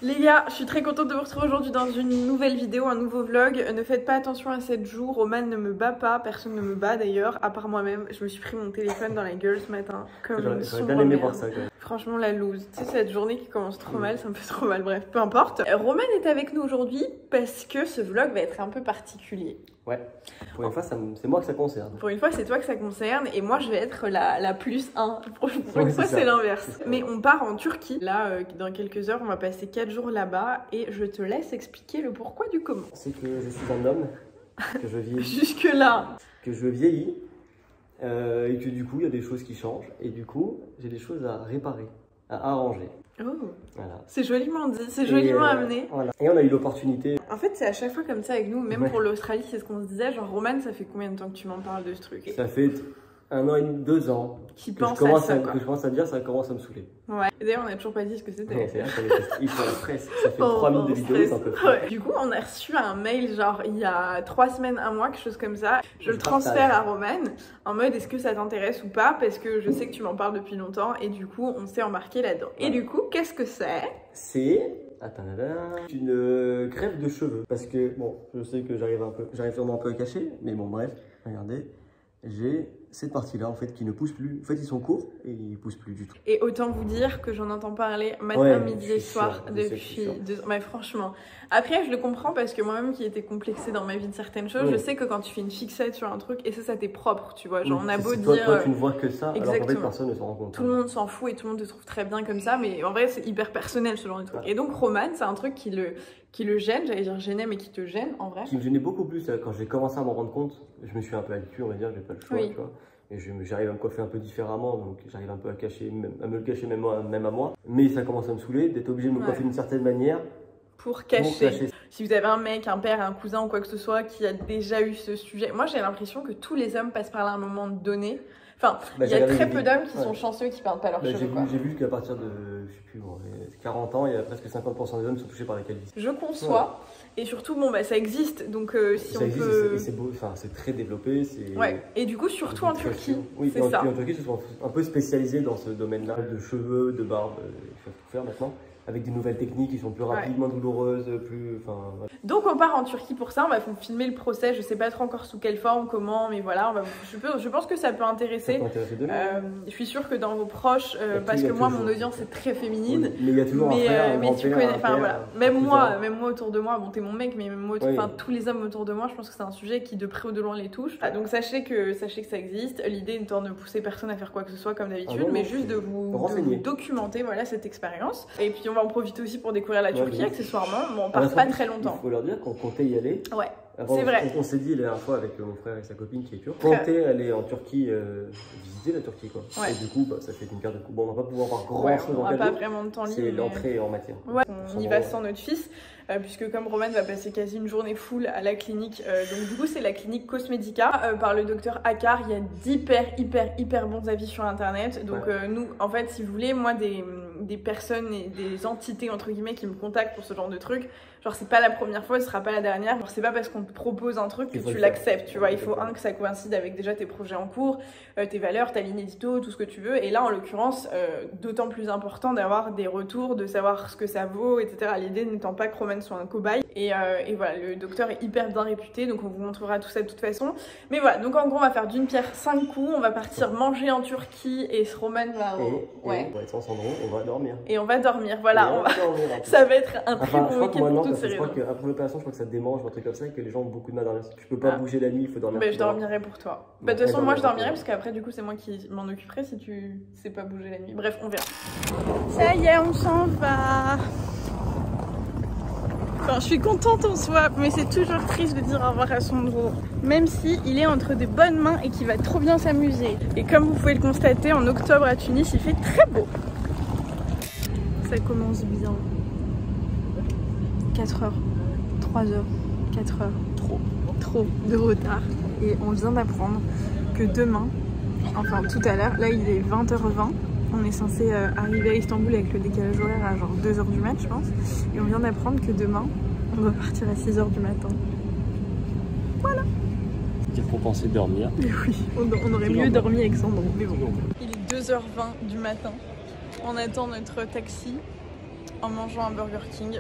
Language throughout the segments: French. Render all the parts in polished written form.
Les gars, je suis très contente de vous retrouver aujourd'hui dans une nouvelle vidéo, un nouveau vlog. Ne faites pas attention à 7 jours, Roman ne me bat pas, personne ne me bat d'ailleurs, à part moi-même. Je me suis pris mon téléphone dans la gueule ce matin, comme une J'aurais bien aimé voir ça quand même. Franchement la loose, tu sais cette journée qui commence trop mal, ça me fait trop mal, bref, peu importe. Roman est avec nous aujourd'hui parce que ce vlog va être un peu particulier. Ouais, pour une fois c'est moi que ça concerne. Pour une fois c'est toi que ça concerne et moi je vais être la plus 1. Pour une fois c'est l'inverse. Mais on part en Turquie, là dans quelques heures on va passer 4 jours là-bas et je te laisse expliquer le pourquoi du comment. C'est que je suis un homme, que je vieillis. Jusque là. Que je vieillis et que du coup il y a des choses qui changent et du coup j'ai des choses à réparer, à arranger. Oh, voilà. C'est joliment dit, c'est joliment amené. Voilà. Et on a eu l'opportunité. En fait, c'est à chaque fois comme ça avec nous, même pour l'Australie, c'est ce qu'on se disait. Genre, Roman, ça fait combien de temps que tu m'en parles de ce truc? Ça fait 1 an et demi, 2 ans. Qui pense à ça, quoi. Que je commence à dire, ça commence à me saouler. Ouais. D'ailleurs, on a toujours pas dit ce que c'était. Ouais, c'est là, il faut la stress. Ça fait 3 minutes de vidéo, c'est un peu fou. Ouais. Du coup, on a reçu un mail, genre, il y a 3 semaines, 1 mois, quelque chose comme ça. Je le transfère à Roman, en mode, est-ce que ça t'intéresse ou pas? Parce que je sais que tu m'en parles depuis longtemps, et du coup, on s'est embarqué là-dedans. Ouais. Et du coup, qu'est-ce que c'est? C'est une greffe de cheveux. Parce que, bon, je sais que j'arrive sûrement un peu à cacher, mais bon, bref, regardez, j'ai cette partie-là, en fait, qui ne pousse plus. En fait, ils sont courts et ils poussent plus du tout. Et autant vous dire que j'en entends parler matin, midi et soir depuis 2 ans. Mais franchement, après, je le comprends parce que moi-même qui étais complexée dans ma vie de certaines choses, je sais que quand tu fais une fixette sur un truc, et ça t'est propre, tu vois. Genre, on a beau dire. Toi, tu ne vois que ça, exactement. Alors qu'en fait, personne ne s'en rend compte. Tout le monde s'en fout et tout le monde te trouve très bien comme ça, mais en vrai, c'est hyper personnel ce genre de truc. Ouais. Et donc, Roman, c'est un truc qui le gêne, j'allais dire gênait, mais qui te gêne en vrai. Qui me gênait beaucoup plus quand j'ai commencé à m'en rendre compte. Je me suis un peu habitué, on va dire, j'ai pas le choix, tu vois. Et j'arrive à me coiffer un peu différemment, donc j'arrive un peu à me le cacher même à moi. Mais ça commence à me saouler d'être obligé de me coiffer d'une certaine manière. Pour cacher. Si vous avez un mec, un père, un cousin ou quoi que ce soit qui a déjà eu ce sujet, moi j'ai l'impression que tous les hommes passent par là à un moment donné. Enfin, il y a très peu d'hommes qui sont chanceux qui perdent pas leurs cheveux. J'ai vu qu'à partir de, je sais plus, 40 ans, il y a presque 50% des hommes qui sont touchés par la calvitie. Je conçois. Et surtout, bon, bah, ça existe, donc si ça on existe, peut... c'est beau, enfin, c'est très développé. Ouais, et du coup, surtout en Turquie, oui, c'est ça. En Turquie, ils sont un peu spécialisés dans ce domaine-là, de cheveux, de barbe, ils savent tout faire maintenant. Avec des nouvelles techniques qui sont plus rapides, moins douloureuses, plus... Enfin, voilà. Donc on part en Turquie pour ça, on va filmer le procès, je sais pas trop encore sous quelle forme, comment, mais voilà, je pense que ça peut intéresser. Ça peut intéresser je suis sûre que dans vos proches, parce que moi mon audience est très féminine. Oui, mais il y a toujours un frère, mais tu connais, enfin voilà, même moi autour de moi, bon t'es mon mec, mais même moi, enfin tous les hommes autour de moi, je pense que c'est un sujet qui de près ou de loin les touche. Donc sachez que ça existe, l'idée étant de pousser personne à faire quoi que ce soit comme d'habitude, mais juste de vous documenter voilà cette expérience. Et puis on va en profiter aussi pour découvrir la Turquie accessoirement, mais on part pas très longtemps. Il faut leur dire qu'on comptait y aller. Ouais, c'est vrai. On s'est dit la dernière fois avec mon frère et sa copine qui est turque, on comptait aller en Turquie, visiter la Turquie quoi. Ouais. Et du coup, ça fait une carte de coup. Bon, on va pas pouvoir voir grand chose en 4 jours. On n'a pas vraiment de temps libre. C'est l'entrée en matière. Ouais, on y va sans notre fils, puisque comme Roman va passer quasi une journée full à la clinique, donc du coup c'est la clinique Cosmedica par le docteur Akar. Il y a hyper bons avis sur internet. Donc nous, en fait, si vous voulez, moi des personnes et des entités entre guillemets qui me contactent pour ce genre de truc, genre c'est pas la première fois, ce sera pas la dernière, genre c'est pas parce qu'on te propose un truc que tu l'acceptes, tu vois, il faut que ça coïncide avec déjà tes projets en cours, tes valeurs, ta ligne édito, tout ce que tu veux, et là en l'occurrence d'autant plus important d'avoir des retours, de savoir ce que ça vaut, etc. L'idée n'étant pas que Roman soit un cobaye, et voilà, le docteur est hyper bien réputé, donc on vous montrera tout ça de toute façon, mais voilà, donc en gros on va faire d'une pierre 5 coups, on va partir manger en Turquie, et Roman va... on va être sans Sandro, on va dormir. Et on va dormir, voilà, ça va être un très bon week-end pour toutes ces raisons. Après l'opération, je crois que ça démange, un truc comme ça, et que les gens ont beaucoup de mal à dormir. Tu peux pas bouger la nuit, il faut dormir. Bah, je dormirai pour toi. Bah, de toute façon, moi je dormirai, parce qu'après, du coup, c'est moi qui m'en occuperai si tu sais pas bouger la nuit. Bref, on verra. Ça y est, on s'en va. Enfin, je suis contente en soi, mais c'est toujours triste de dire au revoir à Sandro. Même si il est entre de bonnes mains et qu'il va trop bien s'amuser. Et comme vous pouvez le constater, en octobre à Tunis, il fait très beau. Ça commence bien. 4 heures, 3 heures, 4 heures, trop de retard. Et on vient d'apprendre que demain, enfin tout à l'heure, là il est 20h20, on est censé arriver à Istanbul avec le décalage horaire à genre 2h du mat je pense. Et on vient d'apprendre que demain, on doit partir à 6h du matin. Voilà. Il faut penser dormir. Mais oui, on aurait mieux dormi avec Sandro, mais bon. Il est 2h20 du matin, on attend notre taxi. en mangeant un Burger King.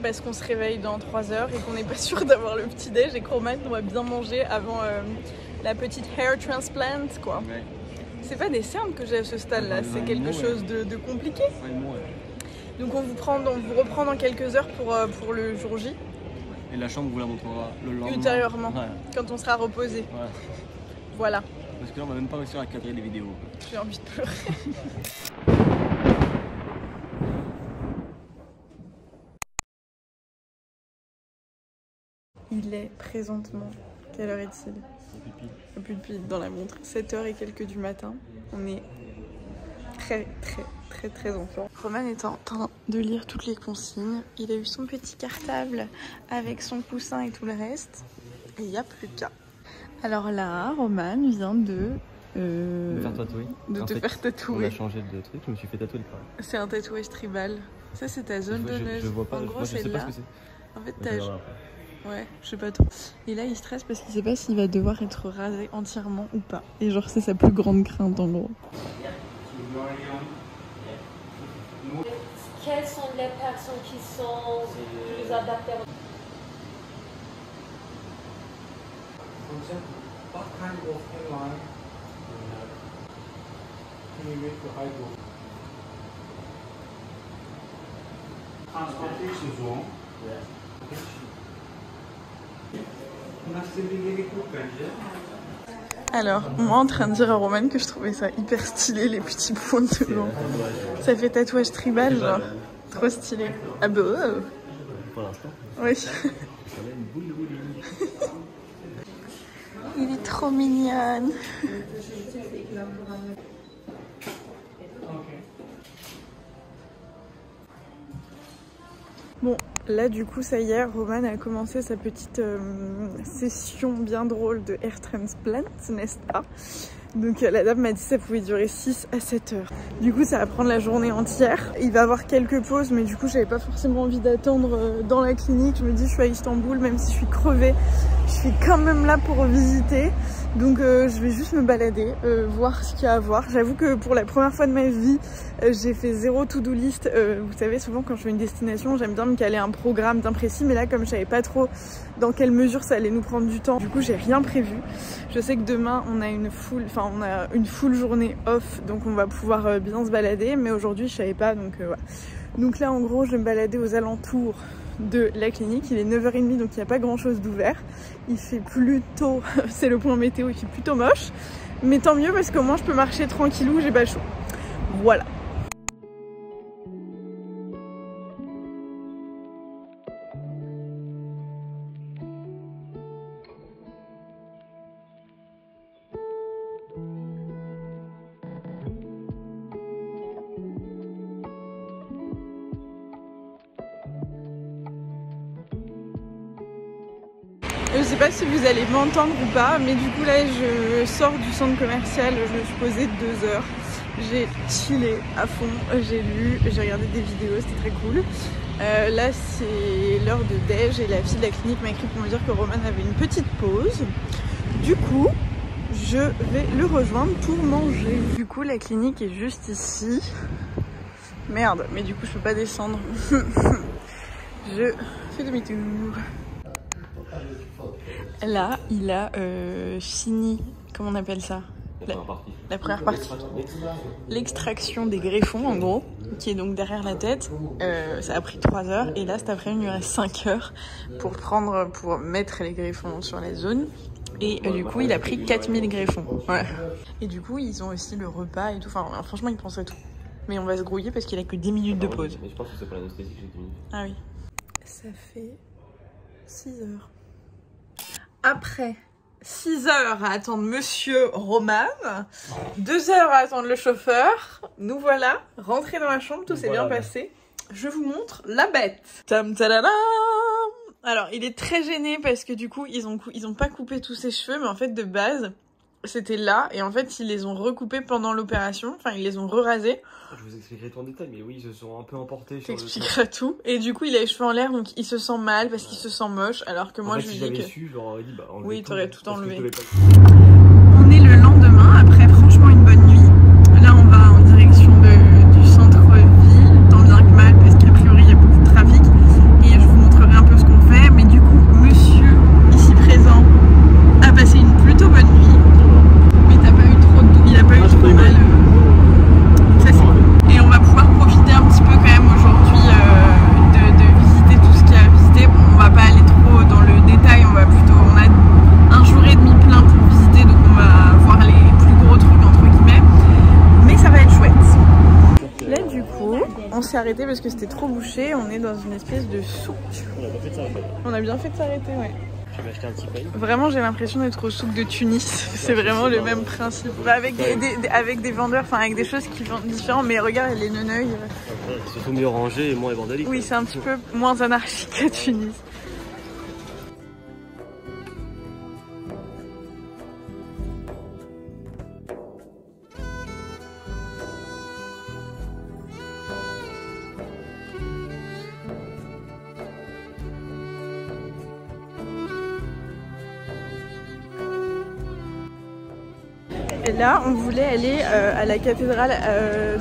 Parce qu'on se réveille dans 3 heures et qu'on n'est pas sûr d'avoir le petit déj et que Roman doit bien manger avant la petite hair transplant quoi. Ouais. C'est pas des cernes que j'ai à ce stade là, c'est quelque chose de compliqué. Donc on vous reprend dans quelques heures pour le jour J. Et la chambre vous la montrera le lendemain. Ultérieurement, quand on sera reposé. Ouais. Voilà. Parce que là on va même pas réussir à cadrer les vidéos. J'ai envie de pleurer. Il est présentement, quelle heure est-il? Plus de pipi dans la montre, 7h et quelques du matin. On est très en forme. Roman est en train de lire toutes les consignes. Il a eu son petit cartable avec son coussin et tout le reste. Et il n'y a plus qu'à. Alors là, Roman vient de faire tatouer. Faire tatouer. On a changé de truc, je me suis fait tatouer le crâne. C'est un tatouage tribal. Ça c'est ta zone donneuse. Je vois pas, en gros, je sais pas ce que c'est. En fait, ouais, je sais pas trop. Et là, il stresse parce qu'il sait pas s'il va devoir être rasé entièrement ou pas. Et genre, c'est sa plus grande crainte en gros. Quelles sont les personnes qui sont plus adaptées? What kind of airline can you make to Haigo? Transportation zone. Alors, moi en train de dire à Roman que je trouvais ça hyper stylé, les petits points devant. Ça fait tatouage tribal, genre. Trop stylé. Ah bah oh. Pour l'instant. Oui. Il est trop mignonne. Bon, là du coup ça y est, Roman a commencé sa petite session bien drôle de hair transplant, n'est-ce pas? Donc la dame m'a dit que ça pouvait durer 6 à 7 heures. Du coup ça va prendre la journée entière. Il va avoir quelques pauses mais du coup j'avais pas forcément envie d'attendre dans la clinique. Je me dis je suis à Istanbul, même si je suis crevée, je suis quand même là pour visiter. Donc je vais juste me balader, voir ce qu'il y a à voir. J'avoue que pour la première fois de ma vie, j'ai fait 0 to-do list. Vous savez, souvent quand je fais une destination, j'aime bien me caler un programme bien précis. Mais là, comme je savais pas trop dans quelle mesure ça allait nous prendre du temps, du coup j'ai rien prévu. Je sais que demain on a une full journée off, donc on va pouvoir bien se balader. Mais aujourd'hui je savais pas, donc voilà. Donc là en gros je vais me balader aux alentours de la clinique. Il est 9h30 donc il n'y a pas grand chose d'ouvert. Il fait plutôt, c'est le point météo, il fait plutôt moche. Mais tant mieux parce qu'au moins je peux marcher tranquillou, j'ai pas chaud. Voilà. Je sais pas si vous allez m'entendre ou pas, mais du coup là je sors du centre commercial, je me suis posée 2 heures. J'ai chillé à fond, j'ai lu, j'ai regardé des vidéos, c'était très cool. Là c'est l'heure de déj et la fille de la clinique m'a écrit pour me dire que Roman avait une petite pause. Du coup, je vais le rejoindre pour manger. Du coup la clinique est juste ici. Merde, mais du coup je peux pas descendre. Je fais demi-tour. Là, il a fini, comment on appelle ça? La première partie. L'extraction des greffons, en gros, qui est donc derrière la tête. Ça a pris 3 heures. Et là, cet après-midi, il reste 5 heures pour mettre les greffons sur la zone. Et du coup, il a pris 4000 greffons. Ouais. Et du coup, ils ont aussi le repas et tout. Enfin, franchement, ils pensent à tout. Mais on va se grouiller parce qu'il a que 10 minutes de pause. Mais je pense que c'est pour l'anesthésie que j'ai 10 minutes. Ah oui. Ça fait 6 heures. Après 6 heures à attendre Monsieur Roman, 2 heures à attendre le chauffeur, nous voilà rentrés dans la chambre, tout s'est bien passé. Je vous montre la bête. Tam tadadam. Alors il est très gêné parce que du coup ils ont pas coupé tous ses cheveux, mais en fait de base c'était là et en fait ils les ont recoupés pendant l'opération, enfin ils les ont re-rasés. Je vous expliquerai tout en détail, mais oui, ils se sont un peu emportés sur T'expliqueras tout. Et du coup, il a les cheveux en l'air, donc il se sent mal parce qu'il se sent moche. Alors que moi, je lui dis que... su, j'aurais dit, bah, oui, t'aurais tout enlevé. On est le lendemain, après franchement une bonne nuit. Là, on va en direction du centre-ville, dans bien s'arrêter parce que c'était trop bouché. On est dans une espèce de souk. On a pas fait de s'arrêter. On a bien fait de s'arrêter, ouais. Je vais acheter un petit pain. Vraiment, j'ai l'impression d'être au souk de Tunis. C'est vraiment le même principe. Avec des vendeurs, enfin avec des choses qui vendent différents. Mais regarde les neneuils. C'est surtout mieux rangé et moins vandalique. Oui, c'est un petit peu moins anarchique qu'à Tunis. Et là, on voulait aller à la cathédrale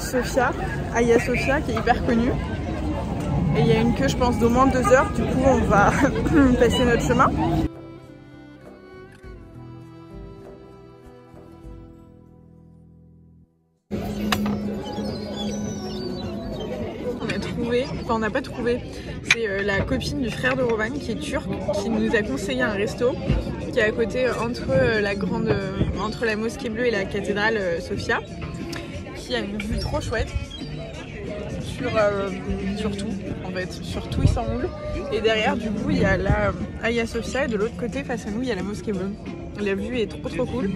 Sophia, Hagia Sophia, qui est hyper connue. Et il y a une queue, je pense, d'au moins 2 heures. Du coup, on va passer notre chemin. On a trouvé, enfin on n'a pas trouvé, c'est la copine du frère de Roman qui est turc, qui nous a conseillé un resto qui est à côté entre la mosquée bleue et la cathédrale Sophia, qui a une vue trop chouette sur tout, en fait, sur tout Istanbul. Et derrière, du coup, il y a la Hagia Sophia et de l'autre côté, face à nous, il y a la mosquée bleue. La vue est trop cool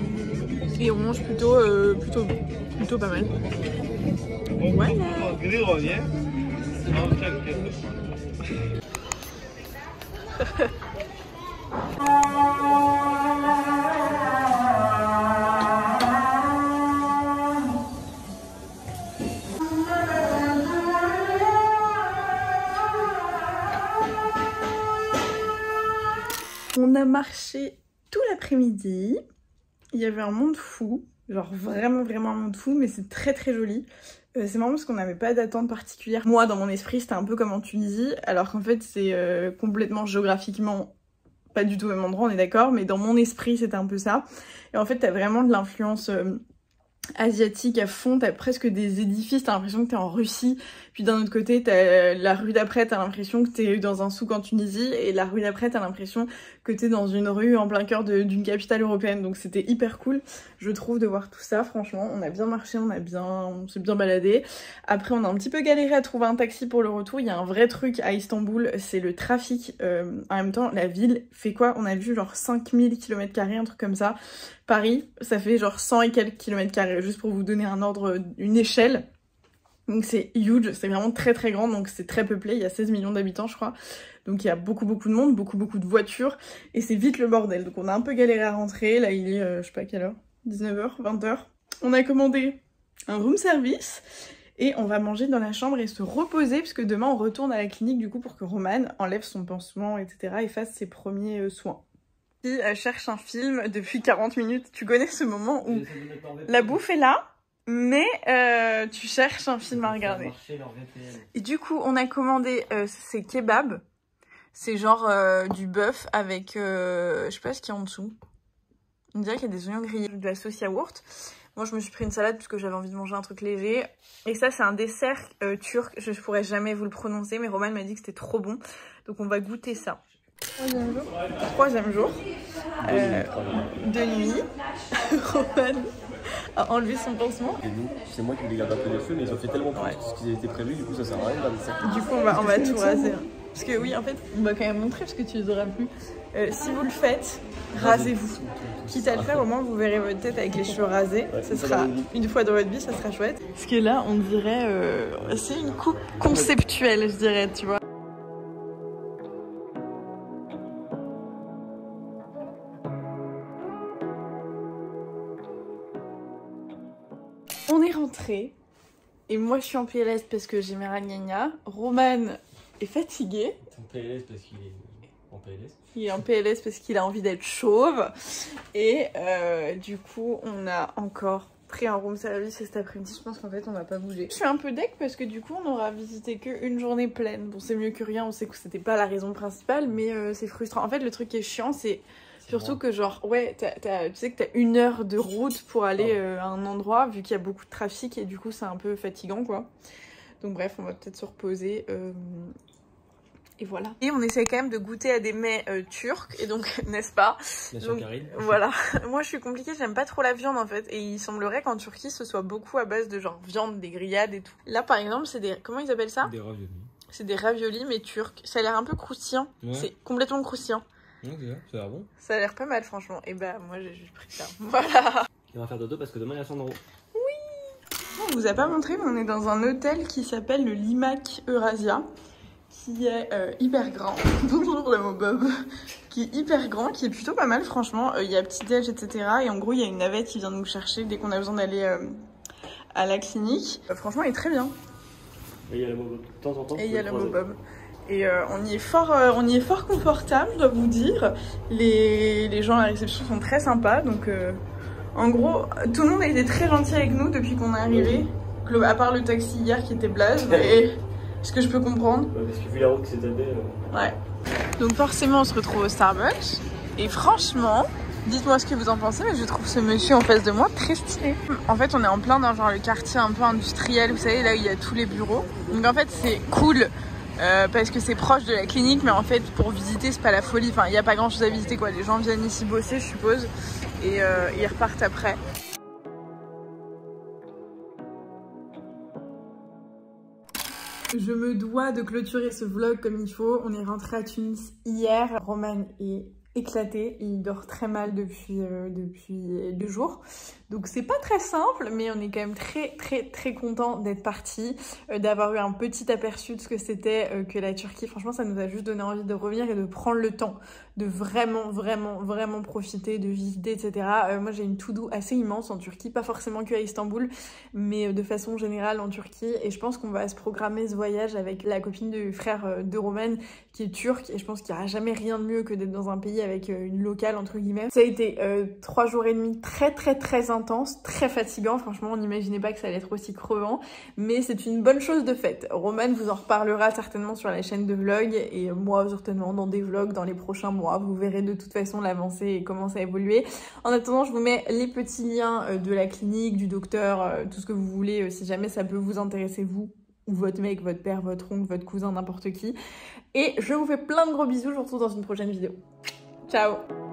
et on mange plutôt pas mal. Ouais. On a marché tout l'après-midi. Il y avait un monde fou, genre vraiment un monde fou, mais c'est très joli. C'est marrant parce qu'on n'avait pas d'attente particulière. Moi, dans mon esprit, c'était un peu comme en Tunisie, alors qu'en fait, c'est complètement géographiquement pas du tout au même endroit, on est d'accord, mais dans mon esprit, c'était un peu ça. Et en fait, t'as vraiment de l'influence asiatique à fond, t'as presque des édifices, t'as l'impression que t'es en Russie, puis d'un autre côté t'as la rue d'après, t'as l'impression que t'es dans un souk en Tunisie, et la rue d'après t'as l'impression que t'es dans une rue en plein cœur d'une capitale européenne, donc c'était hyper cool, je trouve, de voir tout ça. Franchement, on a bien marché, on s'est bien baladé. Après on a un petit peu galéré à trouver un taxi pour le retour. Il y a un vrai truc à Istanbul, c'est le trafic. En même temps, la ville fait quoi? On a vu genre 5000 km², un truc comme ça. Paris, ça fait genre 100 et quelques km², juste pour vous donner un ordre, une échelle. Donc c'est huge, c'est vraiment très grand, donc c'est très peuplé, il y a 16 millions d'habitants je crois. Donc il y a beaucoup de monde, beaucoup de voitures, et c'est vite le bordel. Donc on a un peu galéré à rentrer, là il est, je sais pas quelle heure, 19h, 20h. On a commandé un room service, et on va manger dans la chambre et se reposer, parce que demain on retourne à la clinique du coup pour que Roman enlève son pansement, etc. et fasse ses premiers soins. Si cherche un film depuis 40 minutes, tu connais ce moment où la bouffe est là, mais tu cherches un film à regarder. Et du coup, on a commandé ces kebabs. C'est genre du bœuf avec, je sais pas ce qu'il y a en dessous. On dirait qu'il y a des oignons grillés, de la sauce yaourt. Moi, je me suis pris une salade parce que j'avais envie de manger un truc léger. Et ça, c'est un dessert turc. Je pourrais jamais vous le prononcer, mais Roman m'a dit que c'était trop bon. Donc, on va goûter ça. Troisième jour. De nuit. Roman a enlevé son pansement. Et nous, c'est moi qui voulais garder un peu les feux, mais ils ont fait tellement plus ce qui était prévu, du coup ça sert à rien de garder ça. Du coup, on va tout raser. Parce que oui, en fait, on va quand même montrer parce que tu les auras plus. Si vous le faites, rasez-vous. Quitte à le faire, au moins vous verrez votre tête avec les cheveux rasés. Ouais, ça sera une fois dans votre vie, ça sera chouette. Parce que là, on dirait, c'est une coupe conceptuelle, je dirais, tu vois. On est rentré et moi je suis en PLS parce que j'ai mes ragnagnas. Roman est fatigué. En PLS parce qu'il est en PLS. Il est en PLS parce qu'il a envie d'être chauve. Et du coup, on a encore pris un room service cet après-midi. Je pense qu'en fait, on va pas bouger. Je suis un peu deck parce que du coup, on aura visité qu'une journée pleine. Bon, c'est mieux que rien. On sait que c'était pas la raison principale, mais c'est frustrant. En fait, le truc qui est chiant, c'est surtout que genre, ouais, tu sais que t'as 1 heure de route pour aller à un endroit, vu qu'il y a beaucoup de trafic, et du coup c'est un peu fatigant quoi. Donc bref, on va peut-être se reposer Et voilà. Et on essaie quand même de goûter à des mets turcs, et donc, n'est-ce pas? Donc, voilà. Moi, je suis compliquée, j'aime pas trop la viande en fait. Et il semblerait qu'en Turquie, ce soit beaucoup à base de genre viande, des grillades et tout. Là, par exemple, c'est des... Comment ils appellent ça? Des raviolis. C'est des raviolis, mais turcs. Ça a l'air un peu croustillant. Ouais. C'est complètement croustillant. Ok, ça a l'air bon. Ça a l'air pas mal, franchement. Et bah, moi, j'ai juste pris ça. Voilà. Et on va faire dodo parce que demain, il y a 100 €. On vous a pas montré, mais on est dans un hôtel qui s'appelle le Limac Eurasia, qui est hyper grand. Bonjour le mot Bob. Qui est hyper grand, qui est plutôt pas mal franchement. Il y a petit-déj, etc. Et en gros, il y a une navette qui vient nous chercher dès qu'on a besoin d'aller à la clinique. Franchement, il est très bien. Et il y a le mot Bob de temps en temps. Et il y a le mot Bob. Et on y est fort confortable, je dois vous dire. Les gens à la réception sont très sympas, donc... En gros, tout le monde a été très gentil avec nous depuis qu'on est arrivé. À part le taxi hier qui était blaze, mais ce que je peux comprendre. Ouais, parce que vu la route qui s'est tapée. Ouais. Donc forcément, on se retrouve au Starbucks. Et franchement, dites-moi ce que vous en pensez, mais je trouve ce monsieur en face de moi très stylé. En fait, on est en plein dans genre le quartier un peu industriel, vous savez, là où il y a tous les bureaux. Donc en fait, c'est cool. Parce que c'est proche de la clinique, mais en fait pour visiter c'est pas la folie, enfin il n'y a pas grand chose à visiter quoi, les gens viennent ici bosser je suppose et ils repartent après. Je me dois de clôturer ce vlog comme il faut, on est rentré à Tunis hier, Roman est éclaté, il dort très mal depuis 2 jours. Donc c'est pas très simple, mais on est quand même très content d'être parti, d'avoir eu un petit aperçu de ce que c'était que la Turquie. Franchement, ça nous a juste donné envie de revenir et de prendre le temps de vraiment profiter, de visiter, etc. Moi, j'ai une to-do assez immense en Turquie, pas forcément que à Istanbul, mais de façon générale en Turquie. Et je pense qu'on va se programmer ce voyage avec la copine du frère de Roman, qui est turque. Et je pense qu'il n'y aura jamais rien de mieux que d'être dans un pays avec une locale, entre guillemets. Ça a été 3 jours et demi très intense, très fatigant. Franchement, on n'imaginait pas que ça allait être aussi crevant, mais c'est une bonne chose de fait. Roman vous en reparlera certainement sur la chaîne de vlog et moi certainement dans des vlogs dans les prochains mois. Vous verrez de toute façon l'avancée et comment ça a évolué. En attendant, je vous mets les petits liens de la clinique, du docteur, tout ce que vous voulez si jamais ça peut vous intéresser vous ou votre mec, votre père, votre oncle, votre cousin, n'importe qui. Et je vous fais plein de gros bisous. Je vous retrouve dans une prochaine vidéo. Ciao!